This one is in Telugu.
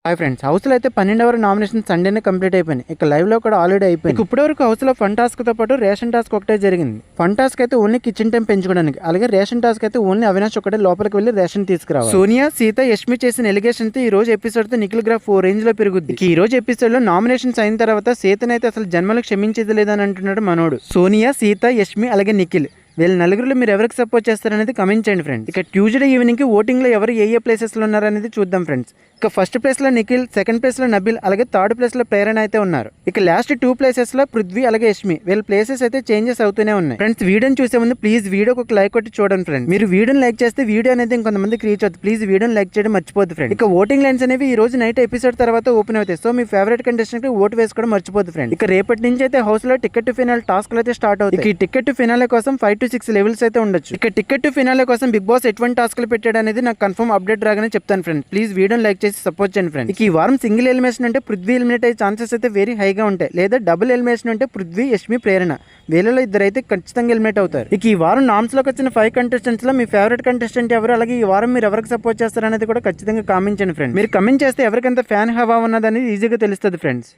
హాయ్ ఫ్రెండ్స్, హౌస్లో అయితే 12వ నామినేషన్ సండేనే కంప్లీట్ అయిపోయింది. ఇక లైవ్లో కూడా ఆల్రెడీ అయిపోయింది. ఇప్పటివరకు హౌస్లో ఫన్ టాస్క్తో పాటు రేషన్ టాస్క్ ఒకటే జరిగింది. ఫన్ టాస్క్ అయితే ఓన్లీ కిచెన్ టైం పెంచుకోవడానికి, అలాగే రేషన్ టాస్క్ అయితే ఓన్లీ అవినాష్ ఒకటే లోపలికి వెళ్ళి రేషన్ తీసుకురావాలి. సోనియా, సీత, యష్మి చేసిన ఎలిగేషన్ తో ఈ రోజు ఎపిసోడ్ తో నిఖిల్ గ్రాఫ్ 4 రేంజ్ లో పెరుగుద్ది. ఈ రోజు ఎపిసోడ్ లో నామినేషన్స్ అయిన తర్వాత సీతనైతే అసలు జన్మలో క్షమించేది లేదని అంటున్నాడు మనోడు. సోనియా, సీత, యష్మి అలాగే నిఖిల్ వీళ్ళ నలుగురిలో మీరు ఎవరికి సపోర్ట్ చేస్తారనేది కమెంట్ చేయండి ఫ్రెండ్స్. ఇక ట్యూస్డే ఈవినింగ్ కి ఓటింగ్ లో ఎవరు ఏ ప్లేసెస్ లో ఉన్నారనేది చూద్దాం ఫ్రెండ్స్. ఇక ఫస్ట్ ప్లేస్ లో నిఖిల్, సెకండ్ ప్లేస్ లో నబిల్, అలాగే థర్డ్ ప్లేస్ లో ప్రేరణ అయితే ఉన్నారు. ఇక లాస్ట్ 2 ప్లేసెస్ లో పృథ్వీ అలాగే యష్మి వీళ్ళ ప్లేసెస్ అయితే చేంజెస్ అవుతూనే ఉన్నాయి. ఫ్రెండ్స్, వీడియోని చూసే ముందు ప్లీజ్ వీడియోకి ఒక లైక్ కొట్టి చూడండి ఫ్రెండ్స్. మీరు వీడియోని లైక్ చేస్తే వీడియో అనేది ఇంకొంతమందికి రీచ్ అవుతుంది. ప్లీజ్ వీడియోని లైక్ చేయడం మర్చిపోద్దు ఫ్రెండ్. ఇక ఓటింగ్ లైన్స్ అనేవి ఈ రోజు నైట్ ఎపిసోడ్ తర్వాత ఓపెన్ అవుతాయి. సో మీ ఫేవరెట్ కంటెస్టెంట్ కి ఓటు వేసుకోవడం మర్చిపోద్దు ఫ్రెండ్. ఇక రేపటి నుంచి అయితే హౌస్ లో టికెట్ టు ఫినాల్ టాస్క్ అయితే స్టార్ట్ అవుతాయి. ఈ టికెట్ టు ఫినాలే కోసం 5 to 6 లెవెల్స్ అయితే ఉండొచ్చు. ఇక టికెట్ టు ఫినాలే కోసం బిగ్ బాస్ ఎటువంటి టాస్క్లు పెట్టాడు అనేది నాకు కన్ఫర్మ్ అప్డేట్ రాగానే చెప్తాను ఫ్రెండ్. ప్లీజ్ వీడియోని లైక్ చేసి సపోర్ట్ చేయండి ఫ్రెండ్. ఇక ఈ వారం సింగిల్ ఎలిమినేషన్ అంటే పృథ్వీ ఎలిమినేట్ అయ్యే ఛాన్సెస్ అయితే వెరీ హైగా ఉంటాయి. లేదా డబుల్ ఎలిమినేషన్ అంటే పృథ్వీ, యష్మి, ప్రేరణ వీళ్ళలో ఇద్దరైతే ఖచ్చితంగా ఎలిమినేట్ అవుతారు. ఇక ఈ వారం నామ్స్ లోకి వచ్చిన 5 కంటెస్టెంట్స్ లో మీ ఫేవరెట్ కంటెస్టెంట్ ఎవరు, అలాగే ఈ వారం మీరు ఎవరికి సపోర్ట్ చేస్తారు అనేది కూడా ఖచ్చితంగా కామెంట్ చేయండి ఫ్రెండ్. మీరు కమెంట్ చేస్తే ఎవరికంత ఫ్యాన్ హవా ఉన్నదని ఈజీగా తెలుస్తుంది ఫ్రెండ్స్.